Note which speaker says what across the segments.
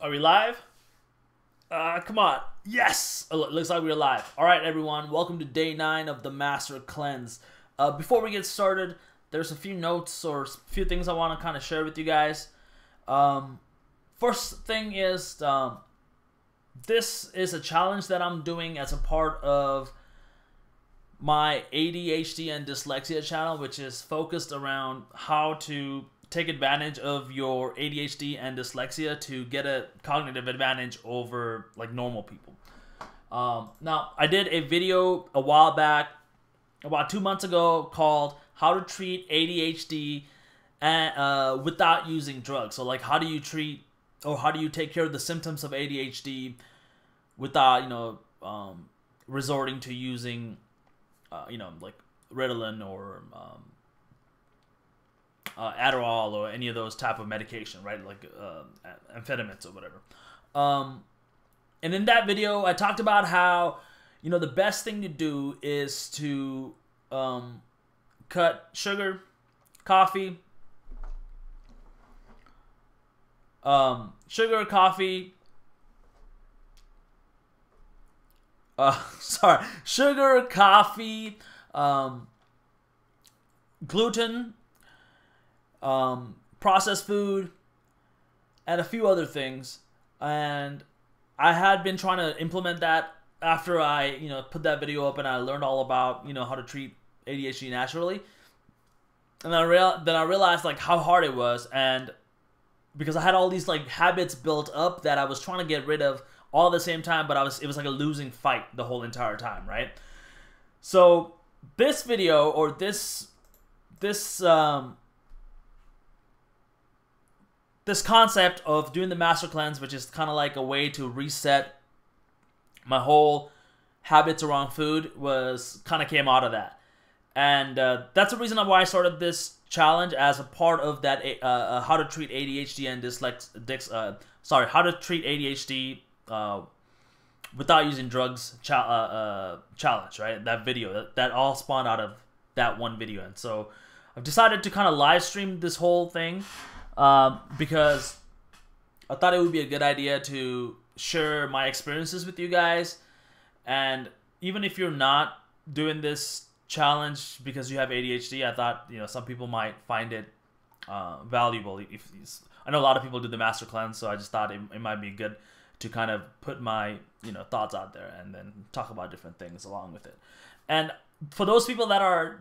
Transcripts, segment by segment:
Speaker 1: Are we live? Come on. Yes! Looks like we're live. Alright, everyone. Welcome to day 9 of the Master Cleanse. Before we get started, there's a few notes or a few things I want to kind of share with you guys. First thing is, this is a challenge that I'm doing as a part of my ADHD and dyslexia channel, which is focused around how to take advantage of your ADHD and dyslexia to get a cognitive advantage over like normal people. Now, I did a video a while back, about 2 months ago, called "How to Treat ADHD and, Without Using Drugs." So, like, how do you treat or how do you take care of the symptoms of ADHD without, resorting to using, like Ritalin or Adderall or any of those type of medication, right? Like amphetamines or whatever. And in that video, I talked about how, the best thing to do is to cut sugar, coffee, sugar, coffee, sugar, coffee, gluten, processed food, and a few other things. And I had been trying to implement that after I, put that video up and I learned all about, how to treat ADHD naturally. And then I realized like how hard it was, and because I had all these like habits built up that I was trying to get rid of all at the same time, but it was like a losing fight the whole entire time, right? So this video, or this concept of doing the Master Cleanse, which is kind of like a way to reset my whole habits around food, was kind of came out of that. And that's the reason why I started this challenge as a part of that how to treat ADHD and how to treat ADHD without using drugs challenge, right? That video, that all spawned out of that one video. And so I've decided to kind of live stream this whole thing because I thought it would be a good idea to share my experiences with you guys. And even if you're not doing this challenge because you have ADHD, I thought some people might find it valuable. I know a lot of people do the Master Cleanse, so I just thought it might be good to kind of put my thoughts out there and then talk about different things along with it. And for those people that are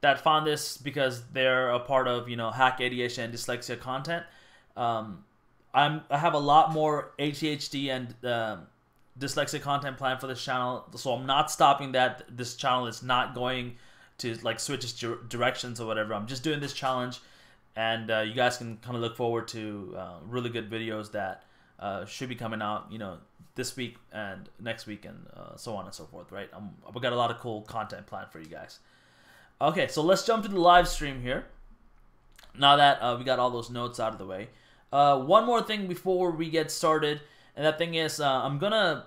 Speaker 1: that found this because they're a part of Hack ADHD and Dyslexia content, I have a lot more ADHD and dyslexia content planned for this channel, so I'm not stopping that. This channel is not going to like switch its directions or whatever. I'm just doing this challenge, and you guys can kind of look forward to really good videos that should be coming out this week and next week, and so on and so forth, right? I've got a lot of cool content planned for you guys. Okay, so let's jump to the live stream here now that we got all those notes out of the way. One more thing before we get started, and that thing is I'm gonna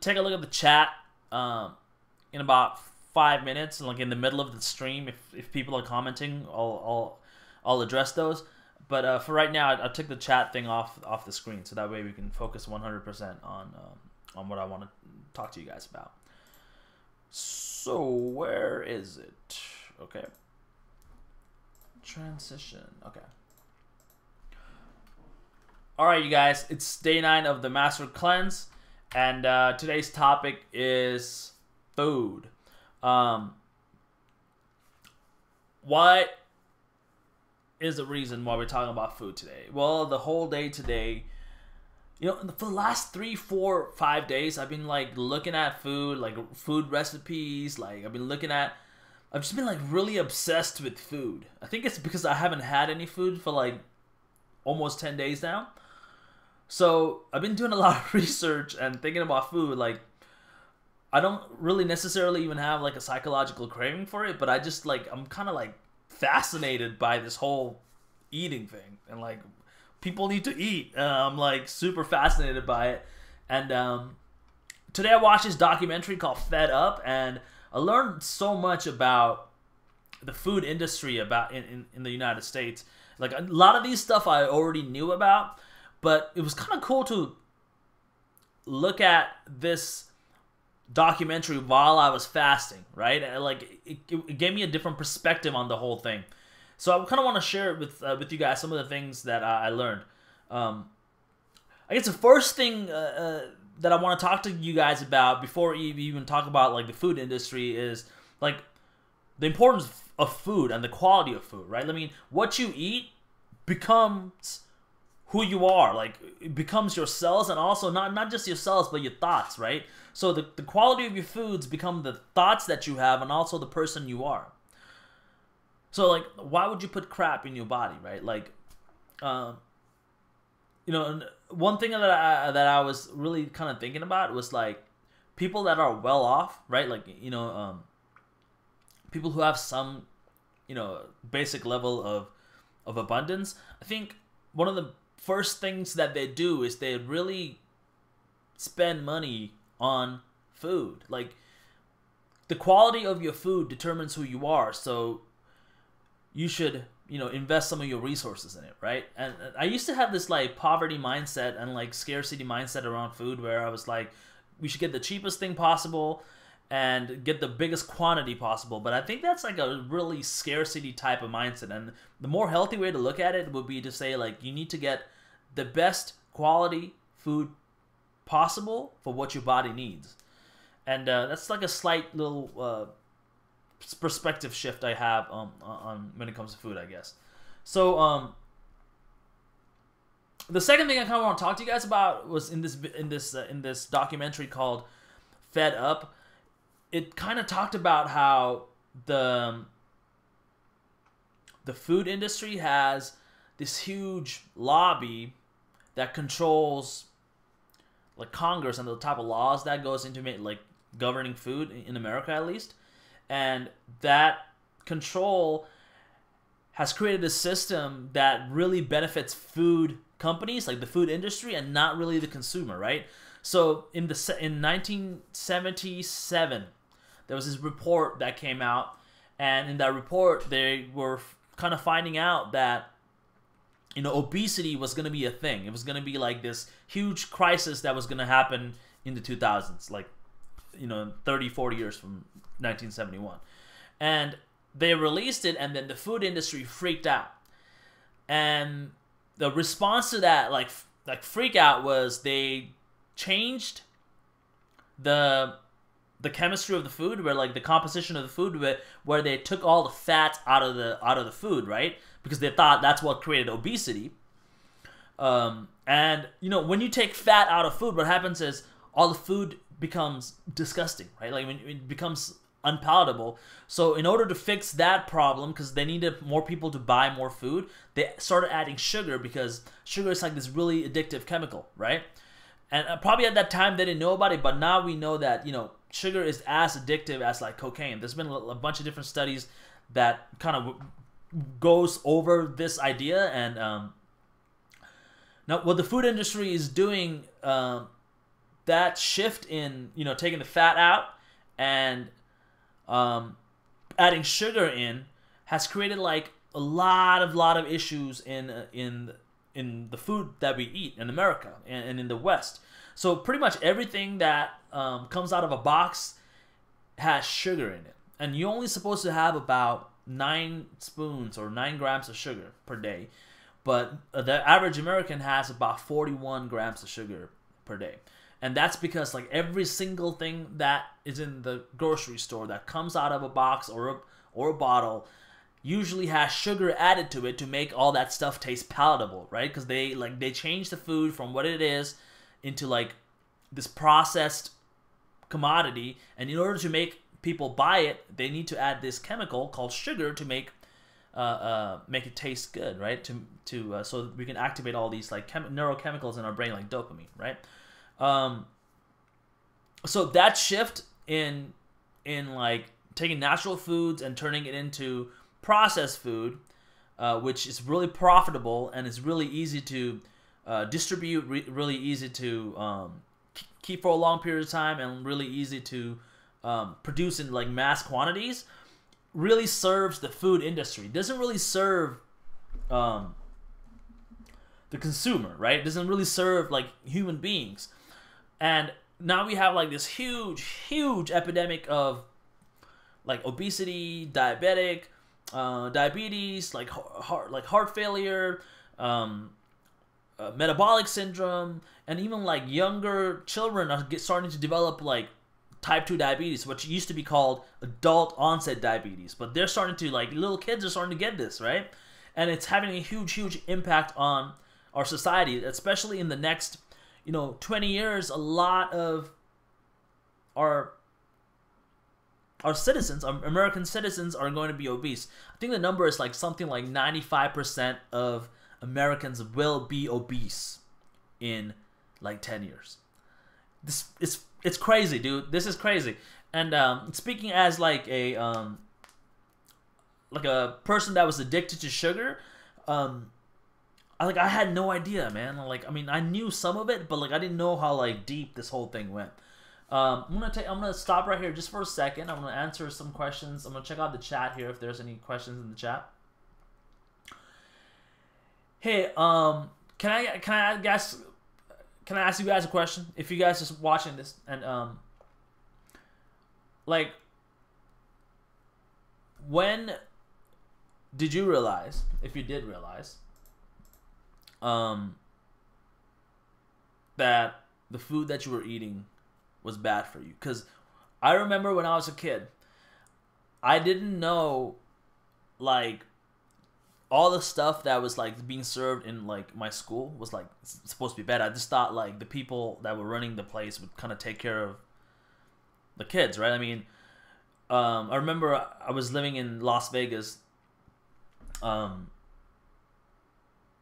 Speaker 1: take a look at the chat in about 5 minutes, like in the middle of the stream. If people are commenting, I'll address those. But for right now, I'll take the chat thing off the screen, so that way we can focus 100% on what I want to talk to you guys about. So where is it? Okay. Transition. Okay. Alright, you guys, it's day 9 of the Master Cleanse, and today's topic is food. What is the reason why we're talking about food today? Well, the whole day today, for the last 3, 4, 5 days, I've been like looking at food, like food recipes. Like I've just been like really obsessed with food. I think it's because I haven't had any food for like almost 10 days now. So I've been doing a lot of research and thinking about food. Like I don't really necessarily even have like a psychological craving for it, but I just like, I'm kind of like fascinated by this whole eating thing, and like people need to eat. I'm like super fascinated by it. And today I watched this documentary called Fed Up, and I learned so much about the food industry in the United States. Like a lot of these stuff I already knew about, but it was kind of cool to look at this documentary while I was fasting, right? And like it gave me a different perspective on the whole thing. So I kind of want to share it with you guys some of the things that I learned. I guess the first thing that I want to talk to you guys about before we even talk about like the food industry is like the importance of food and the quality of food, right? I mean, what you eat becomes who you are. Like it becomes your cells, and also not just your cells but your thoughts, right? So the quality of your foods become the thoughts that you have and also the person you are. So like, why would you put crap in your body, right? Like, you know, one thing that I was really kind of thinking about was like people that are well off, right? Like, you know, people who have some, you know, basic level of abundance. I think one of the first things that they do is they really spend money on food. Like the quality of your food determines who you are. So you should, you know, invest some of your resources in it, right? And I used to have this like poverty mindset and like scarcity mindset around food where I was like, we should get the cheapest thing possible and get the biggest quantity possible. But I think that's like a really scarcity type of mindset. And the more healthy way to look at it would be to say like, you need to get the best quality food possible for what your body needs. And that's like a slight little perspective shift I have on when it comes to food, I guess. So the second thing I kind of want to talk to you guys about was in this documentary called Fed Up. It kind of talked about how the food industry has this huge lobby that controls like Congress and the type of laws that goes into like governing food in America, at least. And that control has created a system that really benefits food companies, like the food industry, and not really the consumer, right? So in 1977, there was this report that came out, and in that report, they were kind of finding out that, you know, obesity was going to be a thing. It was going to be like this huge crisis that was going to happen in the 2000s, like, you know, 30, 40 years from 1971. And they released it, and then the food industry freaked out. And the response to that, like freak out, was they changed the chemistry of the food, where like the composition of the food, where they took all the fat out of the food, right? Because they thought that's what created obesity. And you know, when you take fat out of food, what happens is all the food becomes disgusting, right? Like when it becomes unpalatable. So in order to fix that problem, because they needed more people to buy more food, they started adding sugar, because sugar is like this really addictive chemical, right? And probably at that time they didn't know about it, but now we know that, you know, sugar is as addictive as like cocaine. There's been a bunch of different studies that kind of goes over this idea. And now what the food industry is doing, that shift in, you know, taking the fat out and adding sugar in, has created like a lot of issues in the food that we eat in America and in the West. So pretty much everything that comes out of a box has sugar in it, and you're only supposed to have about 9 spoons or 9 grams of sugar per day, but the average American has about 41 grams of sugar per day. And that's because like every single thing that is in the grocery store that comes out of a box or a bottle usually has sugar added to it to make all that stuff taste palatable, right? Because they change the food from what it is into like this processed commodity, and in order to make people buy it, they need to add this chemical called sugar to make it taste good, right? So we can activate all these like neurochemicals in our brain, like dopamine, right? So that shift in like taking natural foods and turning it into processed food, which is really profitable and is really easy to distribute, really easy to keep for a long period of time, and really easy to produce in like mass quantities, really serves the food industry. It doesn't really serve um, the consumer, right? It doesn't really serve like human beings. And now we have like this huge epidemic of like obesity, diabetes, like heart failure, metabolic syndrome, and even like younger children are starting to develop like type 2 diabetes, which used to be called adult onset diabetes, but they're starting to, like, little kids are starting to get this, right? And it's having a huge impact on our society, especially in the next 20 years. A lot of our citizens, our American citizens, are going to be obese. I think the number is like something like 95% of Americans will be obese in like 10 years. It's crazy, dude. This is crazy. And speaking as like a person that was addicted to sugar, I had no idea, man. Like, I mean, I knew some of it, but like I didn't know how like deep this whole thing went. I'm gonna stop right here just for a second. I'm gonna answer some questions. I'm gonna check out the chat here if there's any questions in the chat. Hey, can I ask you guys a question? If you guys just watching this, and like, when did you realize, if you did realize, that the food that you were eating was bad for you? Because I remember when I was a kid, I didn't know like all the stuff that was like being served in like my school was like supposed to be bad. I just thought like the people that were running the place would kind of take care of the kids, right? I mean, I remember I was living in Las Vegas when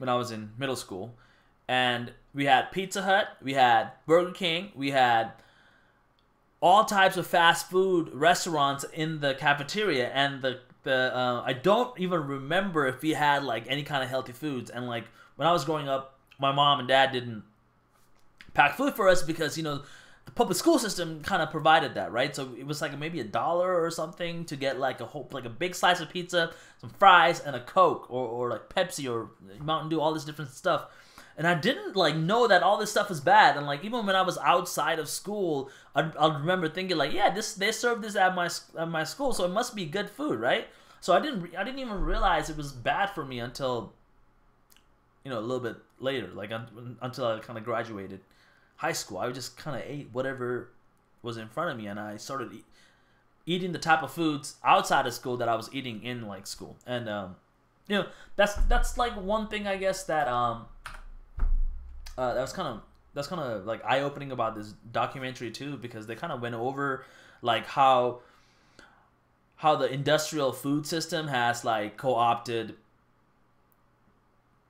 Speaker 1: I was in middle school, and we had Pizza Hut, we had Burger King, we had all types of fast food restaurants in the cafeteria, and I don't even remember if we had like any kind of healthy foods. And like when I was growing up, my mom and dad didn't pack food for us because the public school system kind of provided that, right? So it was like maybe $1 or something to get like a big slice of pizza, some fries, and a Coke, or like Pepsi or Mountain Dew, all this different stuff. And I didn't like know that all this stuff was bad. And like even when I was outside of school, I remember thinking like, yeah, they served this at my school, so it must be good food, right? So I didn't even realize it was bad for me until a little bit later, like until I kind of graduated high school. I just kind of ate whatever was in front of me, and I started eating the type of foods outside of school that I was eating in like school. And that's like one thing, I guess, that that's kind of like eye-opening about this documentary too, because they kind of went over like how the industrial food system has like co-opted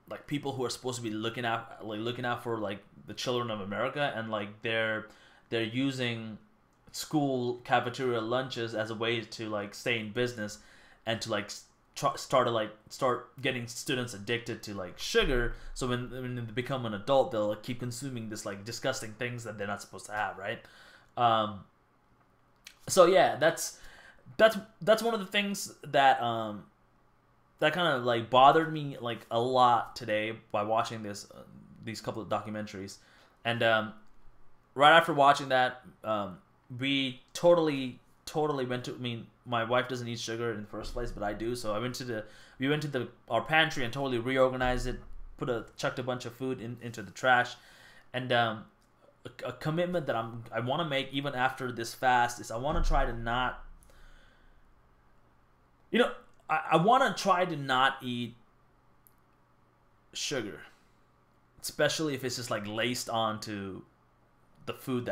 Speaker 1: like people who are supposed to be looking out for like the children of America, and like they're using school cafeteria lunches as a way to like stay in business and to like start getting students addicted to like sugar, so when they become an adult, they'll like, keep consuming this like disgusting things that they're not supposed to have, right? So yeah, that's one of the things that that kind of like bothered me like a lot today by watching these couple of documentaries. And right after watching that, we totally went to, I mean, my wife doesn't eat sugar in the first place, but I do. So we went to our pantry and totally reorganized it, chucked a bunch of food into the trash. And a commitment that I want to make even after this fast is I want to try to not, I want to try to not eat sugar, especially if it's just like laced onto the food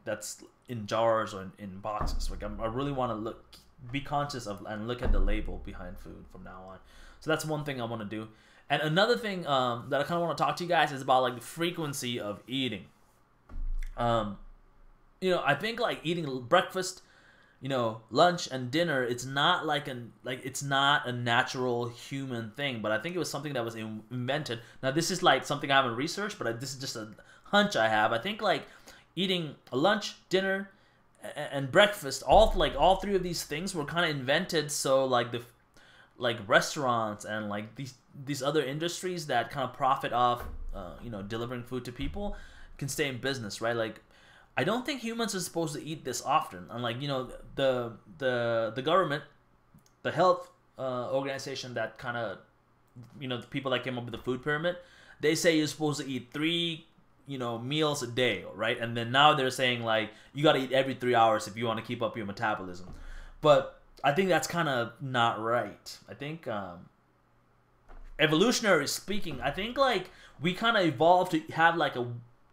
Speaker 1: that's in jars or in boxes. Like I really want to be conscious of and look at the label behind food from now on. So that's one thing I want to do. And another thing that I kind of want to talk to you guys is about like the frequency of eating. I think like eating breakfast, lunch and dinner, it's not it's not a natural human thing, but I think it was something that was invented. Now this is like something I haven't researched, but this is just a hunch I have. I think like eating a lunch, dinner, and breakfast, all three of these things were kind of invented so like like restaurants and like these other industries that kind of profit off delivering food to people can stay in business, right? Like, I don't think humans are supposed to eat this often. And like, the government, the health organization that kind of, the people that came up with the food pyramid, they say you're supposed to eat 3 meals a day, right? And then now they're saying like you got to eat every 3 hours if you want to keep up your metabolism. But I think that's kind of not right. I think evolutionary speaking, I think like we kind of evolved to have like a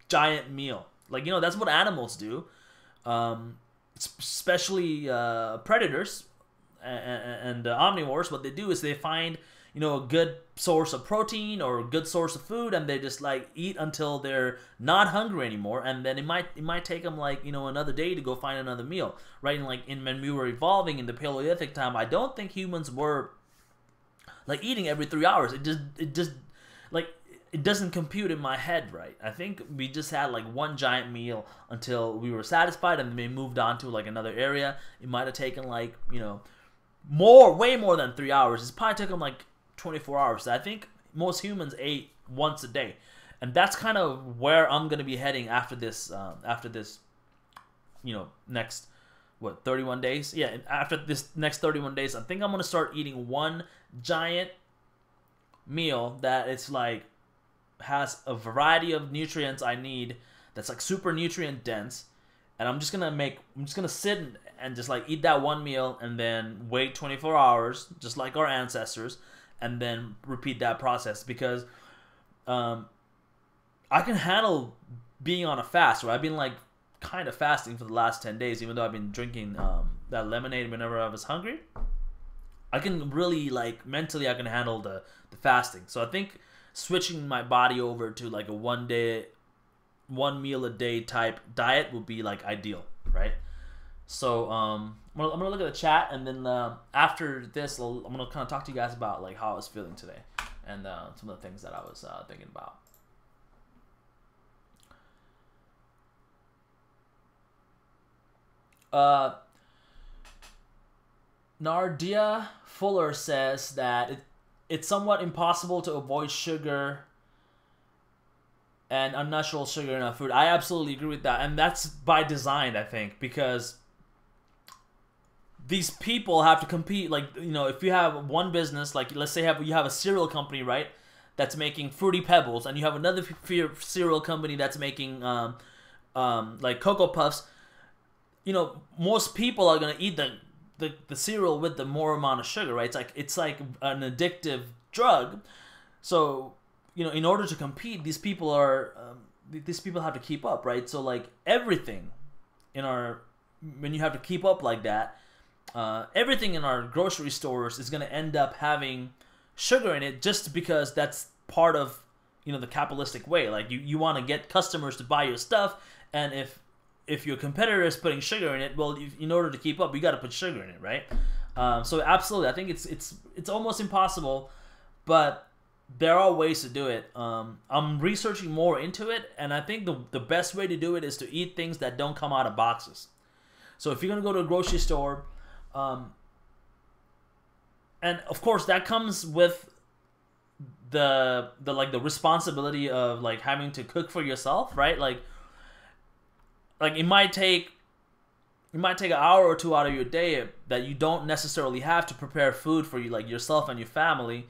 Speaker 1: giant meal. Like, that's what animals do. Especially predators and omnivores. What they do is they find a good source of protein or a good source of food, and they just like eat until they're not hungry anymore, and then it might take them like another day to go find another meal, right? And like when we were evolving in the Paleolithic time, I don't think humans were like eating every 3 hours. It just like it doesn't compute in my head, right? I think we just had like one giant meal until we were satisfied, and then we moved on to like another area. It might have taken like way more than 3 hours. It's probably took them like 24 hours. So I think most humans ate once a day, and that's kind of where I'm gonna be heading after this. Next 31 days. Yeah, after this next 31 days, I think I'm gonna start eating one giant meal that it's like has a variety of nutrients I need. That's like super nutrient dense, and I'm just gonna sit and just like eat that one meal and then wait 24 hours, just like our ancestors, and then repeat that process, because I can handle being on a fast. Right? I've been like kind of fasting for the last 10 days, even though I've been drinking that lemonade whenever I was hungry. I can really like mentally I can handle the fasting. So I think switching my body over to like a one meal a day type diet would be like ideal, right? So I'm gonna look at the chat, and then after this, I'm gonna kind of talk to you guys about like how I was feeling today, and some of the things that I was thinking about. Nardia Fuller says that it's somewhat impossible to avoid sugar and unnatural sugar in our food. I absolutely agree with that, and that's by design, I think, because these people have to compete. Like, if you have one business, like let's say you have a cereal company, right, that's making Fruity Pebbles, and you have another cereal company that's making like Cocoa Puffs. Most people are gonna eat the cereal with the more amount of sugar, right? It's like an addictive drug. So in order to compete, these people have to keep up, right? So like everything when you have to keep up like that, everything in our grocery stores is going to end up having sugar in it, just because that's part of the capitalistic way. Like you want to get customers to buy your stuff, and if your competitor is putting sugar in it, well, in order to keep up, you got to put sugar in it, right? So absolutely, I think it's almost impossible, but there are ways to do it. I'm researching more into it, and I think the best way to do it is to eat things that don't come out of boxes. So if you're gonna go to a grocery store, and of course that comes with the responsibility of like having to cook for yourself, right? Like it might take an hour or two out of your day that you don't necessarily have to prepare food for you, like yourself and your family.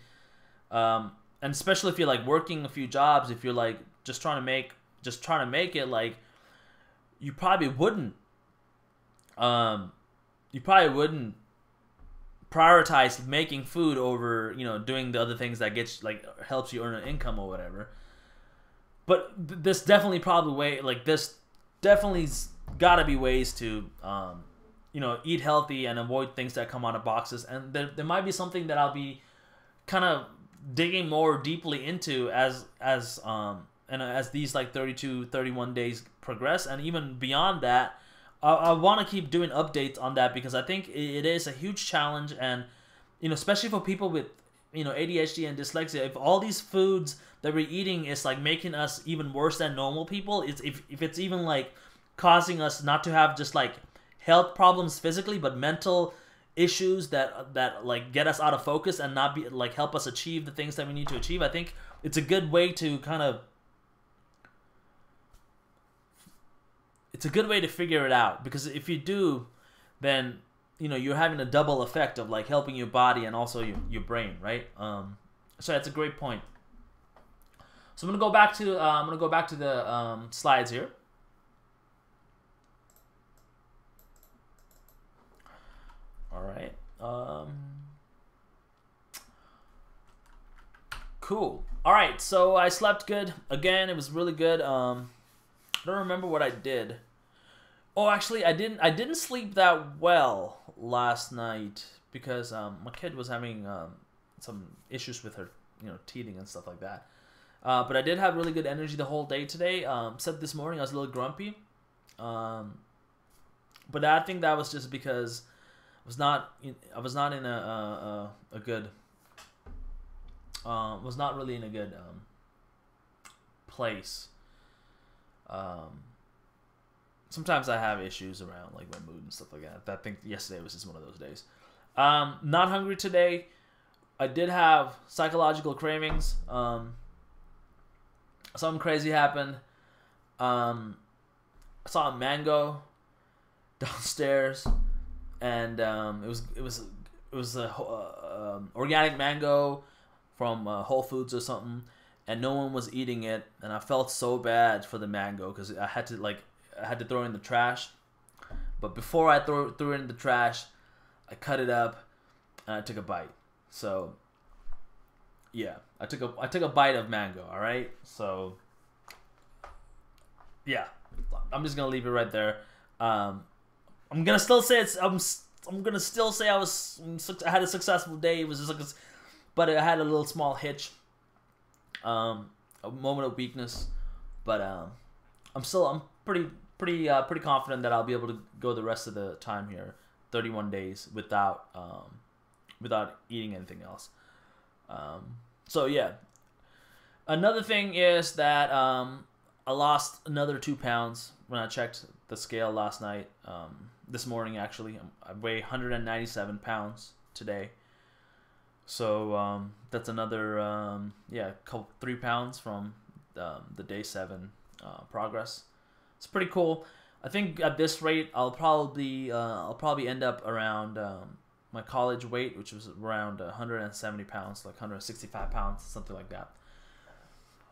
Speaker 1: And especially if you're like working a few jobs, if you're like just trying to make it, like you probably wouldn't prioritize making food over doing the other things that gets like helps you earn an income or whatever. But this definitely gotta be ways to eat healthy and avoid things that come out of boxes. And there might be something that I'll be kind of digging more deeply into as these like 31 days progress, and even beyond that. I want to keep doing updates on that, because I think it is a huge challenge, and especially for people with ADHD and dyslexia. If all these foods that we're eating is like making us even worse than normal people, if it's even like causing us not to have just like health problems physically, but mental issues that like get us out of focus and not be like help us achieve the things that we need to achieve. I think it's a good way to kind of figure it out, because if you do, then you're having a double effect of like helping your body and also your brain, right? So that's a great point. So I'm gonna go back to the slides here. All right. Cool. All right. So I slept good again. It was really good. I don't remember what I did. Oh, actually, I didn't sleep that well last night because my kid was having some issues with her, teething and stuff like that. But I did have really good energy the whole day today. Except this morning I was a little grumpy. But I think that was just because I was not in a good was not really in a good place. Sometimes I have issues around like my mood and stuff like that. I think yesterday was just one of those days. Not hungry today. I did have psychological cravings. Something crazy happened. I saw a mango downstairs, and it was a organic mango from Whole Foods or something, and no one was eating it, and I felt so bad for the mango because I had to throw it in the trash. But before I threw it in the trash, I cut it up and I took a bite. So yeah, I took a bite of mango. All right, so yeah, I'm just gonna leave it right there. I'm gonna still say I'm gonna still say I had a successful day. It was just but I had a little small hitch, a moment of weakness, but I'm pretty confident that I'll be able to go the rest of the time here, 31 days without eating anything else. So yeah, another thing is that I lost another 2 pounds when I checked the scale last night. This morning actually, I weigh 197 pounds today. So that's another 3 pounds from the day 7 progress. It's pretty cool. I think at this rate, I'll probably end up around my college weight, which was around 170 pounds, like 165 pounds, something like that.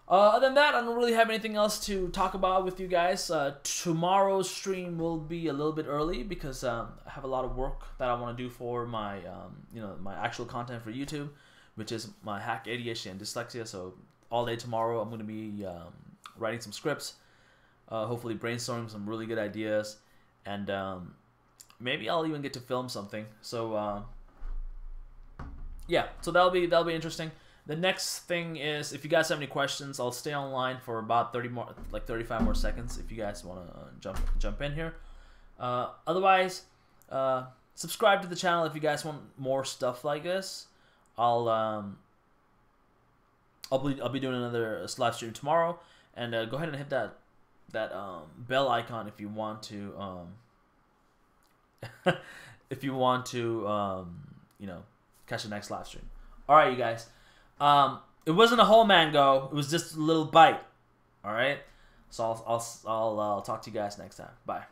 Speaker 1: Other than that, I don't really have anything else to talk about with you guys. Tomorrow's stream will be a little bit early because I have a lot of work that I want to do for my my actual content for YouTube, which is my hack ADHD and dyslexia. So all day tomorrow, I'm going to be writing some scripts. Hopefully brainstorming some really good ideas, and maybe I'll even get to film something. So yeah, so that'll be interesting. The next thing is, if you guys have any questions, I'll stay online for about 35 more seconds if you guys want to jump in here. Otherwise, subscribe to the channel if you guys want more stuff like this. I'll be doing another live stream tomorrow, and go ahead and hit that bell icon if you want to catch the next live stream. All right, you guys. It wasn't a whole mango. It was just a little bite. All right. So I'll talk to you guys next time. Bye.